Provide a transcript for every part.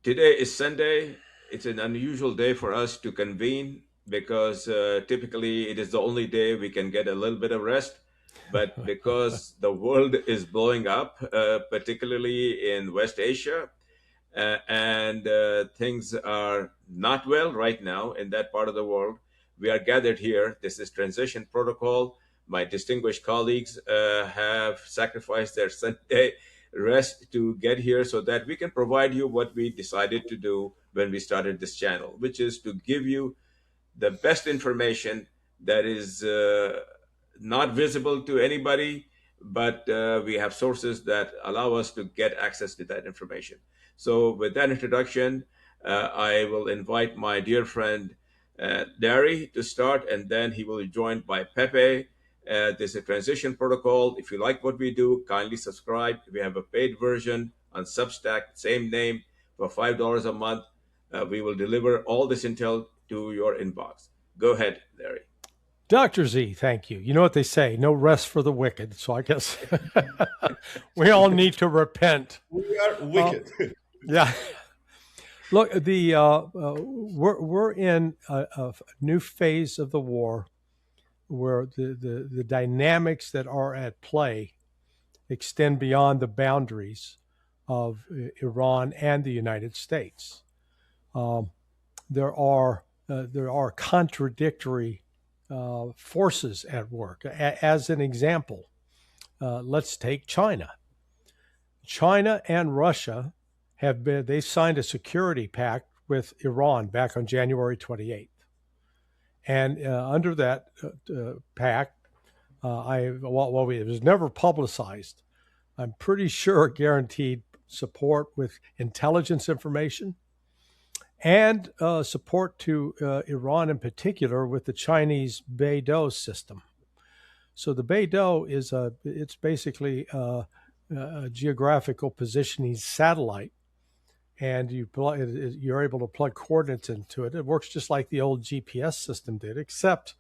Today is Sunday. It's an unusual day for us to convene because typically it is the only day we can get a little bit of rest. But because the world is blowing up, particularly in West Asia, and things are not well right now in that part of the world, we are gathered here. This is Transition Protocol. My distinguished colleagues have sacrificed their Sunday rest to get here so that we can provide you what we decided to do when we started this channel, which is to give you the best information that is not visible to anybody, but we have sources that allow us to get access to that information. So, with that introduction, I will invite my dear friend Dari to start, and then he will be joined by Pepe. There's a transition protocol. If you like what we do, kindly subscribe. We have a paid version on Substack, same name, for $5 a month. We will deliver all this intel to your inbox. Go ahead, Larry. Dr. Z, thank you. You know what they say, no rest for the wicked. So I guess we all need to repent. We are wicked. Yeah. Look, we're in a new phase of the war where the dynamics that are at play extend beyond the boundaries of Iran and the United States. There are contradictory forces at work. As an example, let's take China. China and Russia they signed a security pact with Iran back on January 28th. And under that pact, it was never publicized. I'm pretty sure it guaranteed support with intelligence information and support to Iran in particular with the Chinese BeiDou system. So the BeiDou it's basically a geographical positioning satellite, and you're able to plug coordinates into it. It works just like the old GPS system did, except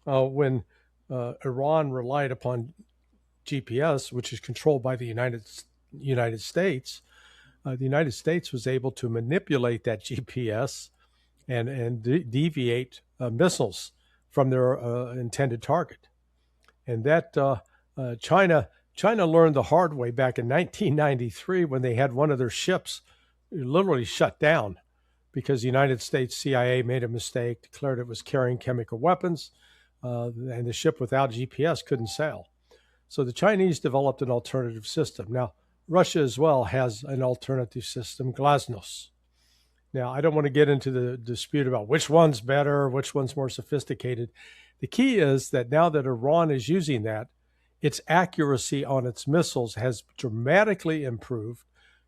when Iran relied upon GPS, which is controlled by the United States, the United States was able to manipulate that GPS and deviate missiles from their intended target. And that China learned the hard way back in 1993 when they had one of their ships literally shut down because the United States CIA made a mistake, declared it was carrying chemical weapons, and the ship without GPS couldn't sail. So the Chinese developed an alternative system. Now, Russia as well has an alternative system, Glasnost. Now, I don't want to get into the dispute about which one's better, which one's more sophisticated. The key is that now that Iran is using that, its accuracy on its missiles has dramatically improved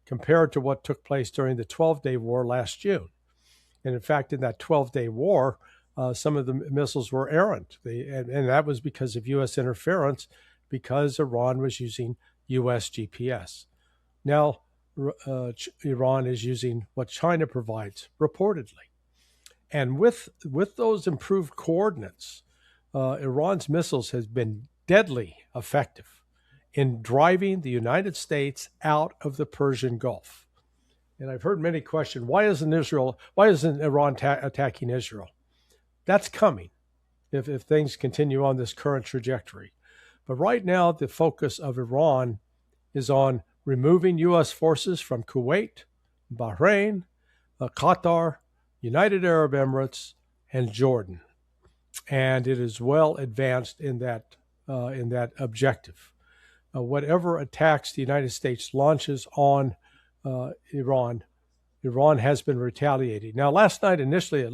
compared to what took place during the 12-day war last June. And in fact, in that 12-day war, some of the missiles were errant. And that was because of U.S. interference, because Iran was using U.S. GPS. Now, Iran is using what China provides, reportedly. And with those improved coordinates, Iran's missiles has been deadly effective in driving the United States out of the Persian Gulf. And I've heard many question, why isn't Iran attacking Israel? That's coming if things continue on this current trajectory. But right now, the focus of Iran is on removing U.S. forces from Kuwait, Bahrain, Qatar, United Arab Emirates, and Jordan. And it is well advanced in that objective. Whatever attacks the United States launches on Iran has been retaliating. Now, last night, initially,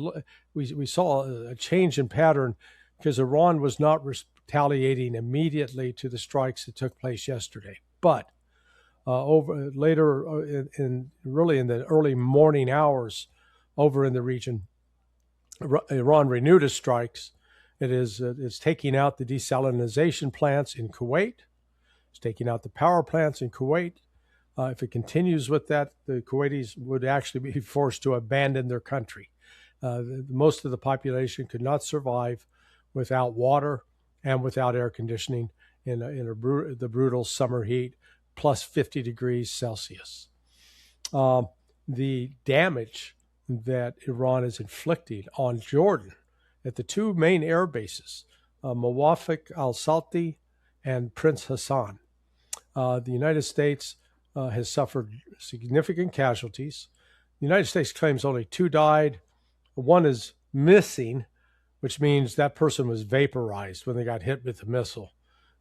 we saw a change in pattern because Iran was not retaliating immediately to the strikes that took place yesterday. But later, in the early morning hours over in the region, Iran renewed its strikes. It's taking out the desalination plants in Kuwait. It's taking out the power plants in Kuwait. If it continues with that, the Kuwaitis would actually be forced to abandon their country. Most of the population could not survive without water and without air conditioning in the brutal summer heat, plus 50 degrees Celsius. the damage that Iran is inflicting on Jordan at the two main air bases, Mawafik al-Salti and Prince Hassan. The United States has suffered significant casualties. The United States claims only 2 died. One is missing, which means that person was vaporized when they got hit with the missile.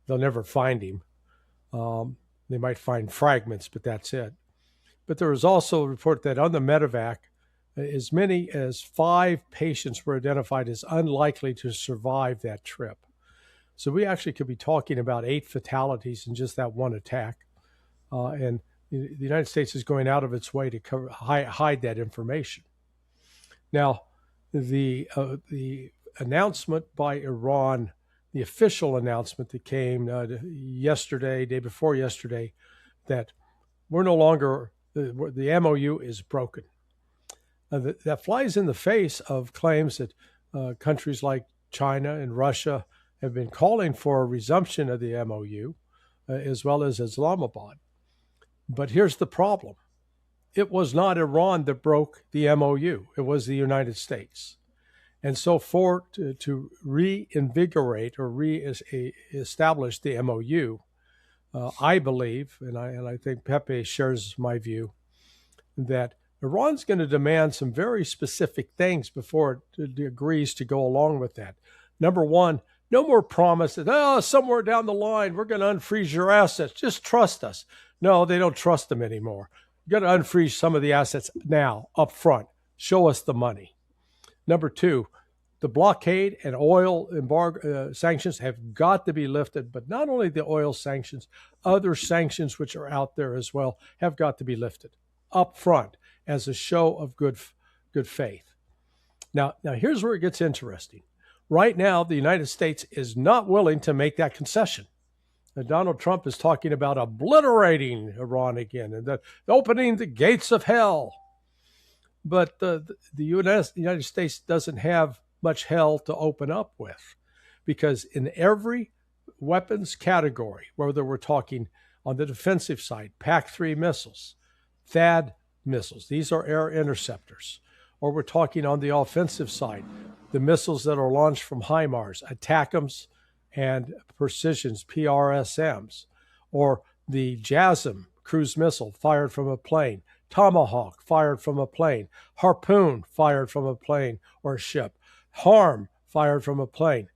They'll never find him. They might find fragments, but that's it. But there was also a report that on the medevac, as many as 5 patients were identified as unlikely to survive that trip. So we actually could be talking about 8 fatalities in just that one attack. And the United States is going out of its way to hide that information. Now, the announcement by Iran, the official announcement that came yesterday, day before yesterday, that we're no longer, the MOU is broken. That flies in the face of claims that countries like China and Russia have been calling for a resumption of the MOU, as well as Islamabad. But here's the problem. It was not Iran that broke the MOU. It was the United States. And so to reinvigorate or re-establish the MOU, I believe, and I think Pepe shares my view, that Iran's going to demand some very specific things before it agrees to go along with that. Number one, no more promise that, somewhere down the line, we're going to unfreeze your assets. Just trust us. No, they don't trust them anymore. You've got to unfreeze some of the assets now, up front. Show us the money. Number two, the blockade and oil embargo sanctions have got to be lifted, but not only the oil sanctions, other sanctions which are out there as well have got to be lifted up front as a show of good faith. Now here's where it gets interesting. Right now, the United States is not willing to make that concession. Donald Trump is talking about obliterating Iran again and opening the gates of hell. But the United States doesn't have much hell to open up with, because in every weapons category, whether we're talking on the defensive side, PAC-3 missiles, THAAD missiles, these are air interceptors, or we're talking on the offensive side, the missiles that are launched from HIMARS, ATACMS, and Precisions, PRSMs, or the JASSM cruise missile fired from a plane, Tomahawk fired from a plane, Harpoon fired from a plane or a ship, HARM fired from a plane.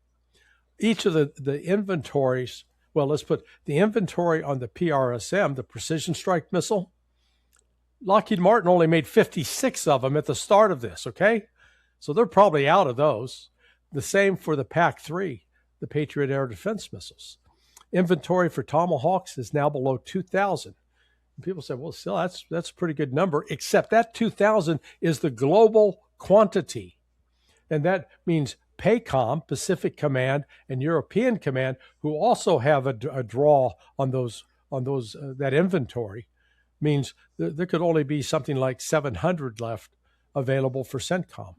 Each of the inventories, well, let's put the inventory on the PRSM, the Precision Strike Missile. Lockheed Martin only made 56 of them at the start of this, okay? So they're probably out of those. The same for the PAC-3, the Patriot Air Defense Missiles. Inventory for Tomahawks is now below 2,000. People say, well, still, that's a pretty good number, except that 2,000 is the global quantity. And that means PACOM, Pacific Command, and European Command, who also have a draw on those that inventory, means there could only be something like 700 left available for CENTCOM.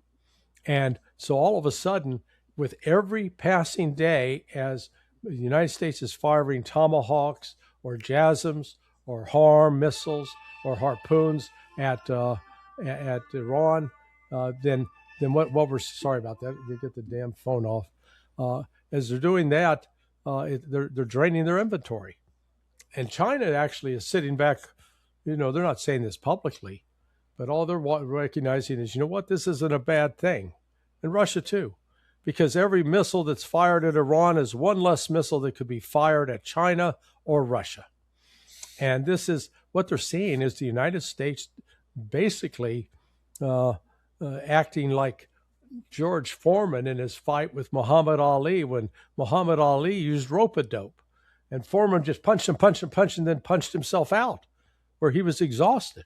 And so all of a sudden, with every passing day, as the United States is firing Tomahawks or JASSMs or HARM missiles or Harpoons at Iran, then what we're sorry about that. We get the damn phone off. As they're doing that, they're draining their inventory, and China actually is sitting back. They're not saying this publicly, but all they're recognizing is, this isn't a bad thing, and Russia too, because every missile that's fired at Iran is one less missile that could be fired at China or Russia. And this is what they're seeing is the United States basically acting like George Foreman in his fight with Muhammad Ali, when Muhammad Ali used rope-a-dope, and Foreman just punched, and then punched himself out, where he was exhausted.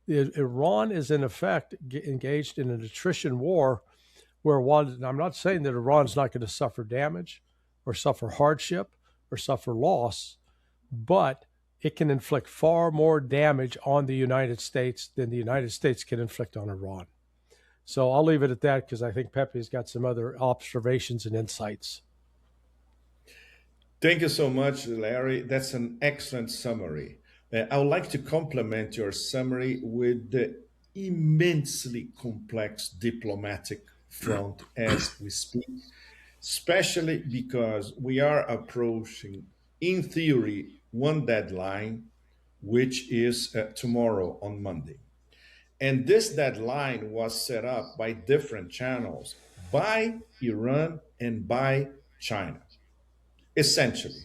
Iran is in effect engaged in an attrition war, where I'm not saying that Iran's not going to suffer damage or suffer hardship or suffer loss, but it can inflict far more damage on the United States than the United States can inflict on Iran. So I'll leave it at that, because I think Pepe's got some other observations and insights. Thank you so much, Larry. That's an excellent summary. I would like to complement your summary with the immensely complex diplomatic front as we speak, especially because we are approaching, in theory, one deadline, which is tomorrow on Monday. And this deadline was set up by different channels by Iran and by China. Essentially,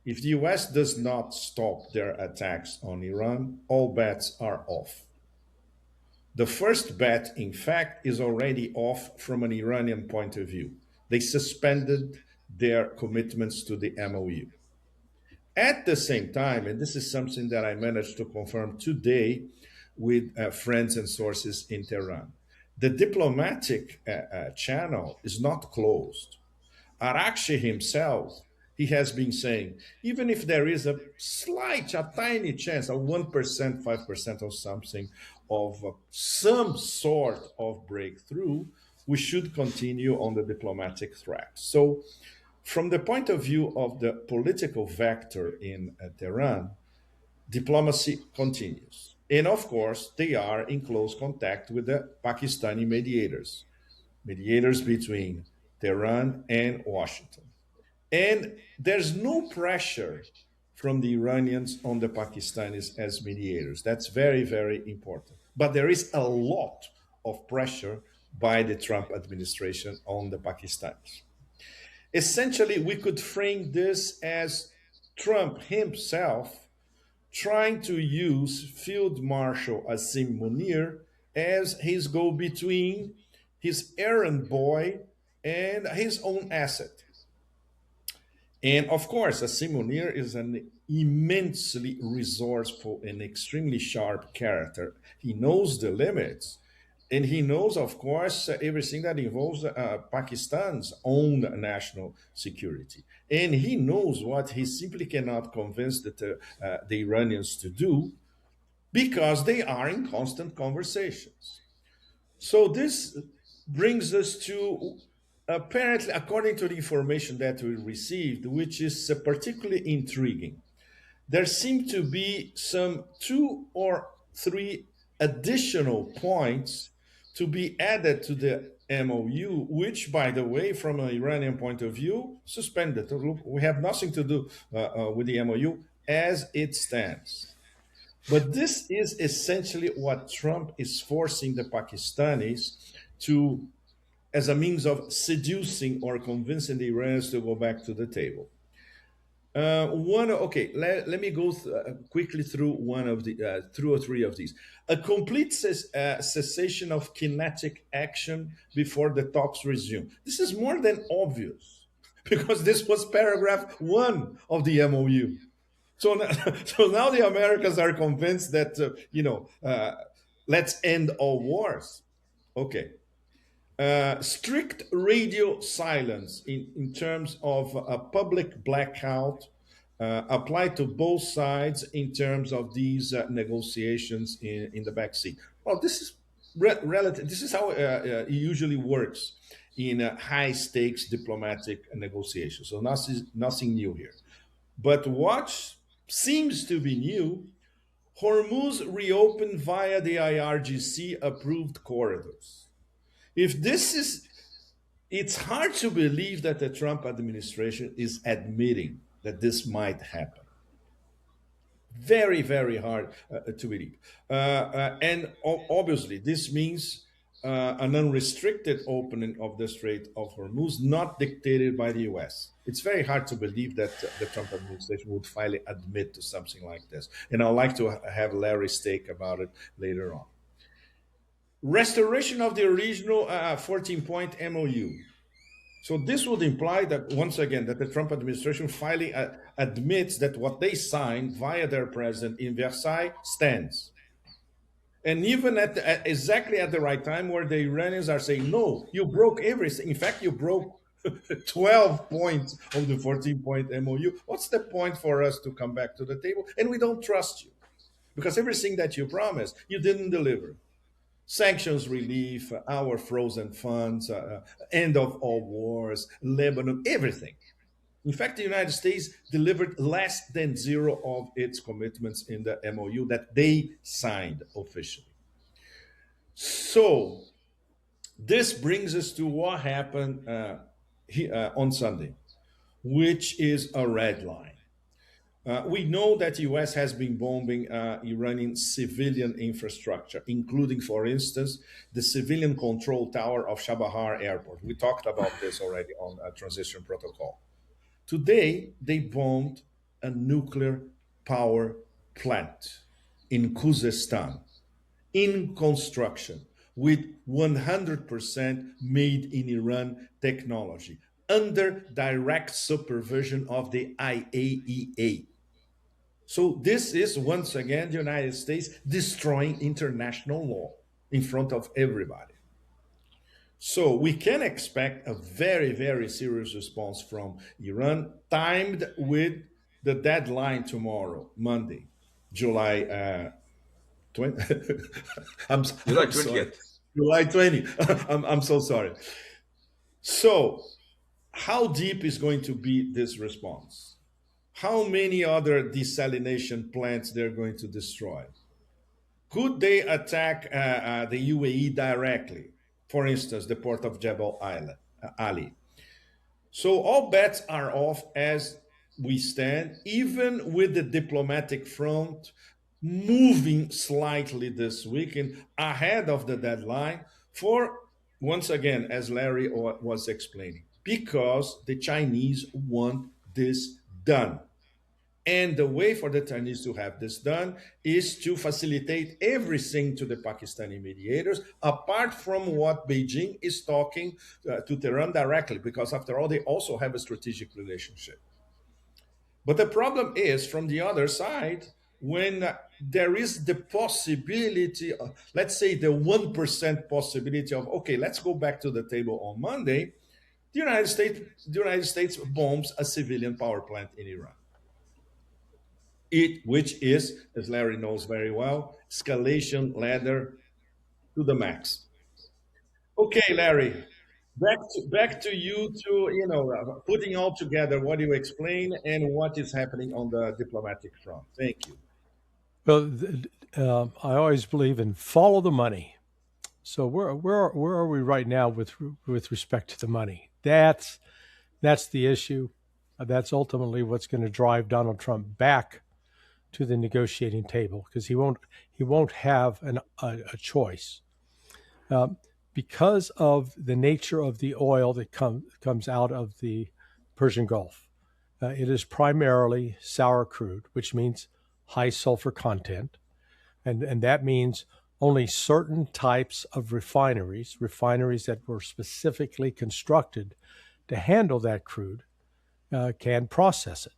if the US does not stop their attacks on Iran, all bets are off. The first bet, in fact, is already off from an Iranian point of view. They suspended their commitments to the MOU. At the same time, and this is something that I managed to confirm today with friends and sources in Tehran, the diplomatic channel is not closed. Arakshi himself, he has been saying, even if there is a slight, a tiny chance, a 1%, 5% or something of some sort of breakthrough, we should continue on the diplomatic track. So, from the point of view of the political vector in Tehran, diplomacy continues. And of course, they are in close contact with the Pakistani mediators between Tehran and Washington. And there's no pressure from the Iranians on the Pakistanis as mediators. That's very, very important. But there is a lot of pressure by the Trump administration on the Pakistanis. Essentially, we could frame this as Trump himself trying to use Field Marshal Asim Munir as his go between, his errand boy, and his own asset. And of course, Asim Munir is an immensely resourceful and extremely sharp character. He knows the limits. And he knows, of course, everything that involves Pakistan's own national security. And he knows what he simply cannot convince the Iranians to do because they are in constant conversations. So this brings us to apparently, according to the information that we received, which is particularly intriguing, there seem to be some two or three additional points to be added to the MOU, which, by the way, from an Iranian point of view, suspended. We have nothing to do with the MOU as it stands. But this is essentially what Trump is forcing the Pakistanis to, as a means of seducing or convincing the Iranians to go back to the table. Let me go quickly through one of the two or three of these. A complete cessation of kinetic action before the talks resume. This is more than obvious because this was paragraph 1 of the MOU. So now, so now the Americans are convinced that let's end all wars. Okay. Strict radio silence in terms of a public blackout applied to both sides in terms of these negotiations in the backseat. Well, this is relative. This is how it usually works in high stakes diplomatic negotiations. So nothing new here. But what seems to be new, Hormuz reopened via the IRGC approved corridors. If this is, it's hard to believe that the Trump administration is admitting that this might happen. Very, very hard to believe. And obviously, this means an unrestricted opening of the Strait of Hormuz, not dictated by the US. It's very hard to believe that the Trump administration would finally admit to something like this. And I'd like to have Larry's take about it later on. Restoration of the original 14-point MOU. So this would imply that, once again, that the Trump administration finally admits that what they signed via their president in Versailles stands. And even exactly at the right time where the Iranians are saying, no, you broke everything. In fact, you broke 12 points of the 14-point MOU. What's the point for us to come back to the table? And we don't trust you because everything that you promised, you didn't deliver. Sanctions relief, our frozen funds, end of all wars, Lebanon, everything. In fact, the United States delivered less than zero of its commitments in the MOU that they signed officially. So, this brings us to what happened on Sunday, which is a red line. We know that the U.S. has been bombing Iranian civilian infrastructure, including, for instance, the civilian control tower of Chabahar Airport. We talked about this already on a transition protocol. Today, they bombed a nuclear power plant in Khuzestan, in construction, with 100% made in Iran technology, under direct supervision of the IAEA. So this is once again the United States destroying international law in front of everybody. So we can expect a very, very serious response from Iran, timed with the deadline tomorrow, Monday, July 20. July I'm sorry. 20th. July 20. I'm so sorry. So, how deep is going to be this response? How many other desalination plants they're going to destroy? Could they attack the UAE directly? For instance, the port of Jebel Ali. So all bets are off as we stand, even with the diplomatic front moving slightly this weekend ahead of the deadline for, once again, as Larry was explaining, because the Chinese want this done. And the way for the Chinese to have this done is to facilitate everything to the Pakistani mediators, apart from what Beijing is talking to Tehran directly, because after all, they also have a strategic relationship. But the problem is from the other side, when there is the possibility, let's say the 1% possibility of, okay, let's go back to the table on Monday, the United States bombs a civilian power plant in Iran. Which is, as Larry knows very well, escalation ladder to the max. Okay, Larry, back to you to putting all together what you explain and what is happening on the diplomatic front. Thank you. Well, I always believe in follow the money. So where are we right now with respect to the money? That's the issue. That's ultimately what's going to drive Donald Trump back to the negotiating table, because he won't have a choice because of the nature of the oil that comes out of the Persian Gulf. It is primarily sour crude, which means high sulfur content, and that means only certain types of refineries that were specifically constructed to handle that crude, can process it.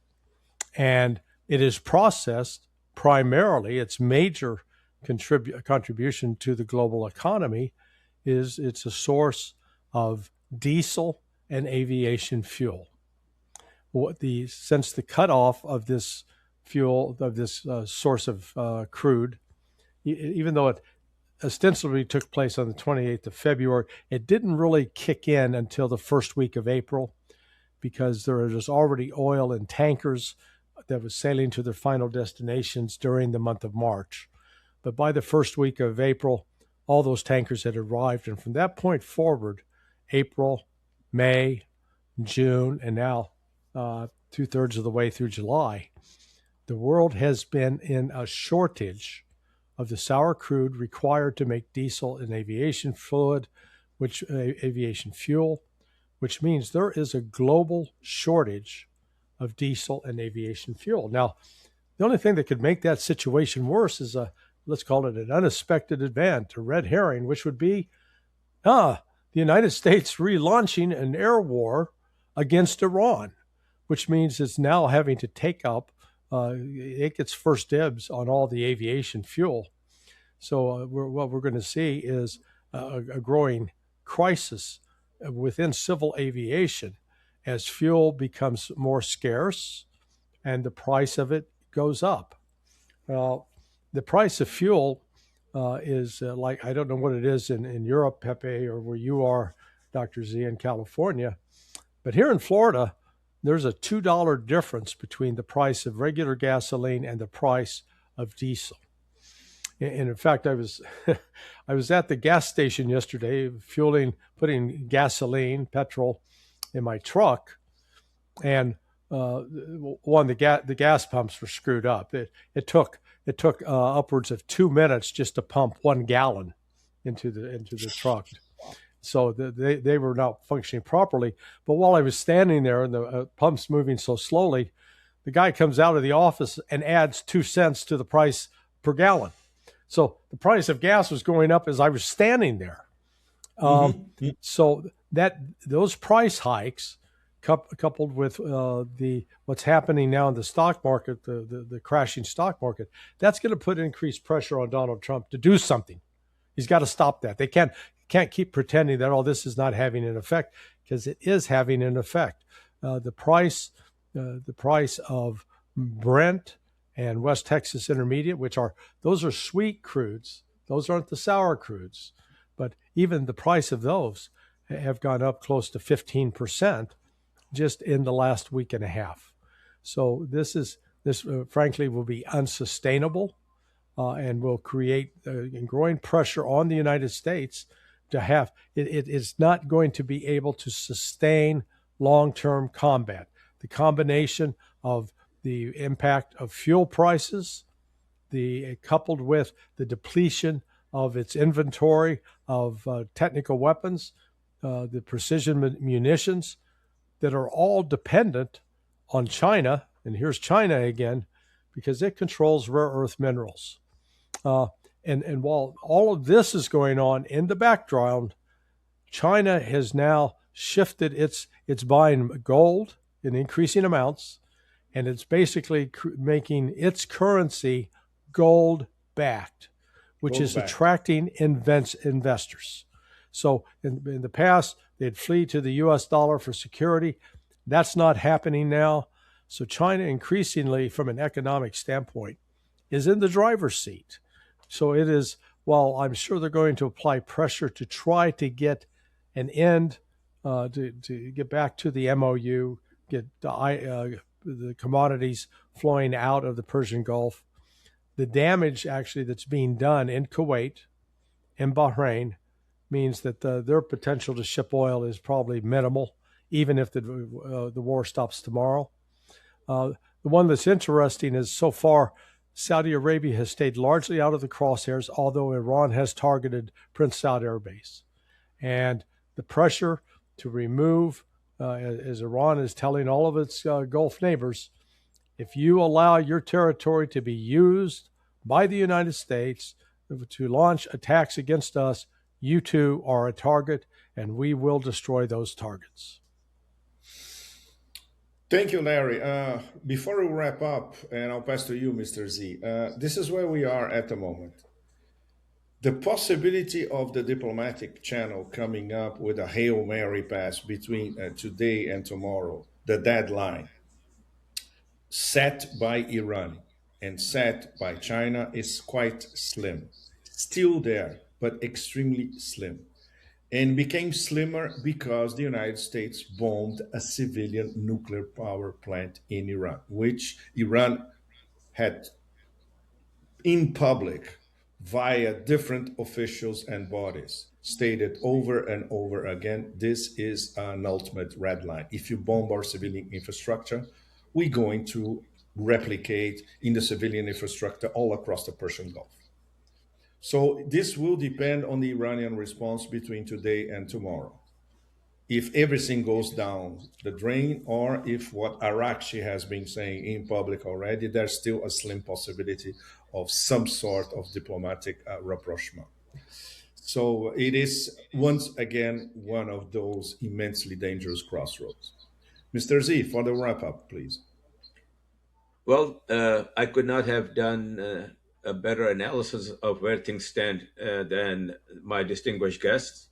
And it is processed primarily, its major contribution to the global economy is it's a source of diesel and aviation fuel. Since the cutoff of this fuel, of this source of crude, even though it ostensibly took place on the 28th of February, it didn't really kick in until the first week of April, because there was already oil in tankers that was sailing to their final destinations during the month of March. But by the first week of April, all those tankers had arrived. And from that point forward, April, May, June, and now 2/3 of the way through July, the world has been in a shortage of the sour crude required to make diesel and aviation fuel, which means there is a global shortage of diesel and aviation fuel. Now, the only thing that could make that situation worse is let's call it an unexpected event, a red herring, which would be the United States relaunching an air war against Iran, which means it's now having to take up, it gets first dibs on all the aviation fuel. So what we're going to see is a growing crisis within civil aviation as fuel becomes more scarce and the price of it goes up. Well, the price of fuel is like, I don't know what it is in Europe, Pepe, or where you are, Dr. Z, in California. But here in Florida, there's a $2 difference between the price of regular gasoline and the price of diesel. And in fact, I was I was at the gas station yesterday, putting gasoline, petrol in my truck, and the gas pumps were screwed up. It took upwards of 2 minutes just to pump 1 gallon into the truck. So they were not functioning properly. But while I was standing there and the pump's moving so slowly, the guy comes out of the office and adds 2 cents to the price per gallon. So the price of gas was going up as I was standing there. Mm-hmm. So those price hikes, coupled with the what's happening now in the stock market, the crashing stock market, that's going to put increased pressure on Donald Trump to do something. He's got to stop that. They can't keep pretending that this is not having an effect, because it is having an effect. The price of Brent and West Texas Intermediate, those are sweet crudes. Those aren't the sour crudes, but even the price of those have gone up close to 15% just in the last week and a half. So this frankly will be unsustainable, and will create growing pressure on the United States to have it is not going to be able to sustain long-term combat. The combination of the impact of fuel prices, coupled with the depletion of its inventory of technical weapons, the precision munitions that are all dependent on China. And here's China again, because it controls rare earth minerals. And while all of this is going on in the background, China has now shifted its buying gold in increasing amounts, and it's basically making its currency gold backed, which is attracting investors. So in the past, they'd flee to the US dollar for security. That's not happening now. So China increasingly, from an economic standpoint, is in the driver's seat. So it is, while I'm sure they're going to apply pressure to try to get an end, to get back to the MOU, get the commodities flowing out of the Persian Gulf, the damage actually that's being done in Kuwait and Bahrain means that their potential to ship oil is probably minimal, even if the war stops tomorrow. The one that's interesting is, so far, Saudi Arabia has stayed largely out of the crosshairs, although Iran has targeted Prince Saud Air Base. And the pressure to remove, as Iran is telling all of its Gulf neighbors, if you allow your territory to be used by the United States to launch attacks against us, you too are a target, and we will destroy those targets. Thank you, Larry. Before we wrap up, and I'll pass to you, Mr. Z, this is where we are at the moment. The possibility of the diplomatic channel coming up with a Hail Mary pass between today and tomorrow, the deadline set by Iran and set by China, is quite slim. Still there, but extremely slim. And became slimmer because the United States bombed a civilian nuclear power plant in Iran, which Iran had in public via different officials and bodies stated over and over again, this is an ultimate red line. If you bomb our civilian infrastructure, we're going to replicate in the civilian infrastructure all across the Persian Gulf. So this will depend on the Iranian response between today and tomorrow. If everything goes down the drain, or if what Arakshi has been saying in public already, there's still a slim possibility of some sort of diplomatic rapprochement. So it is, once again, one of those immensely dangerous crossroads. Mr. Z, for the wrap up, please. Well, I could not have done a better analysis of where things stand than my distinguished guests.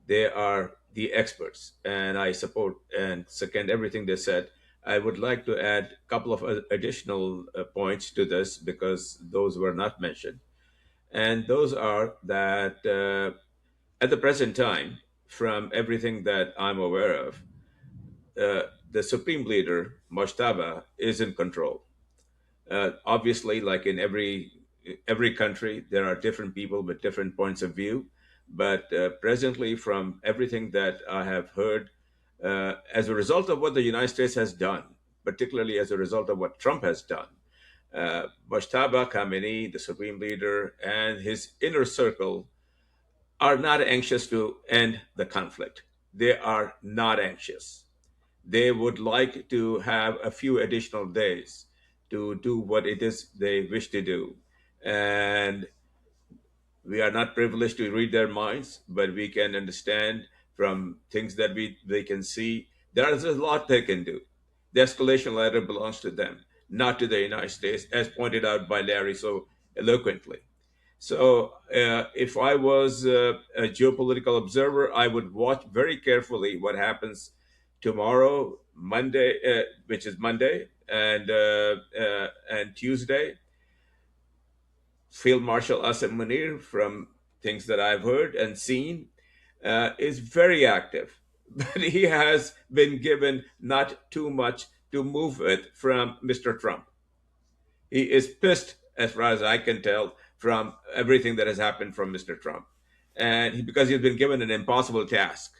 They are the experts, and I support and second everything they said. I would like to add a couple of additional points to this, because those were not mentioned. And those are that at the present time, from everything that I'm aware of, the supreme leader, Moshtaba, is in control. Obviously, like in every country, there are different people with different points of view. But presently, from everything that I have heard, as a result of what the United States has done, particularly as a result of what Trump has done, Moshtaba Khamenei, the supreme leader, and his inner circle are not anxious to end the conflict. They are not anxious. They would like to have a few additional days to do what it is they wish to do. And we are not privileged to read their minds, but we can understand from things that they can see. There is a lot they can do. The escalation ladder belongs to them, not to the United States, as pointed out by Larry so eloquently. So, if I was a geopolitical observer, I would watch very carefully what happens tomorrow, Monday, which is Monday, and Tuesday. Field Marshal Asim Munir, from things that I've heard and seen, is very active, but he has been given not too much to move with from Mr. Trump. He is pissed, as far as I can tell, from everything that has happened from Mr. Trump. And because he's been given an impossible task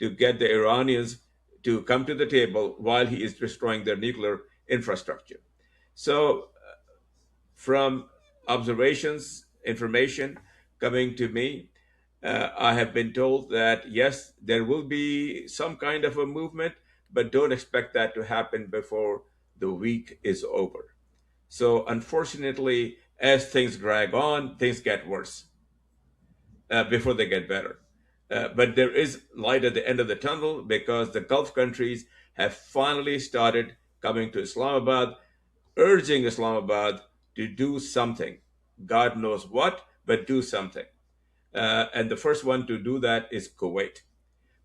to get the Iranians to come to the table while he is destroying their nuclear infrastructure. So, from observations, information coming to me, I have been told that yes, there will be some kind of a movement, but don't expect that to happen before the week is over. So, unfortunately, as things drag on, things get worse before they get better. But there is light at the end of the tunnel because the Gulf countries have finally started coming to Islamabad, urging Islamabad to do something. God knows what, but do something. And the first one to do that is Kuwait.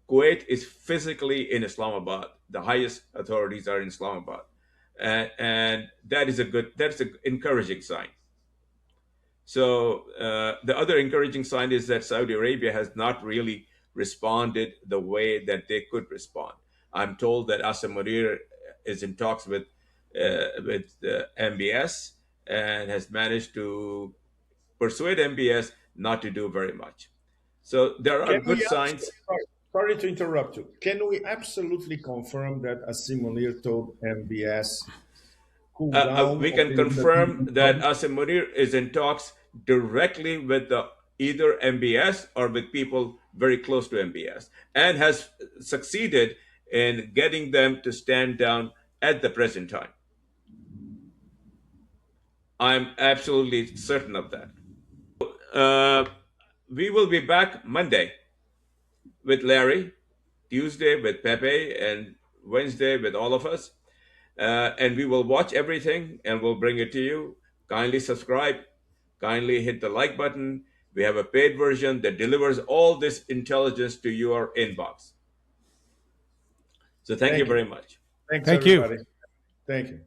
Kuwait is physically in Islamabad. The highest authorities are in Islamabad, and that's an encouraging sign. So the other encouraging sign is that Saudi Arabia has not really responded the way that they could respond. I'm told that Asim Munir is in talks with MBS and has managed to persuade MBS not to do very much. So there are Can good we signs. sorry to interrupt you. Can we absolutely confirm that Asim Munir told MBS cool down We on can confirm that Asim Munir is in talks directly with either MBS or with people very close to MBS and has succeeded in getting them to stand down at the present time. I'm absolutely certain of that. Uh, we will be back Monday with Larry, Tuesday with Pepe, and Wednesday with all of us. And we will watch everything and we'll bring it to you. Kindly subscribe, kindly hit the like button. We have a paid version that delivers all this intelligence to your inbox. So thank you Thank you. very much. Thanks, Thank you. everybody. Thank you.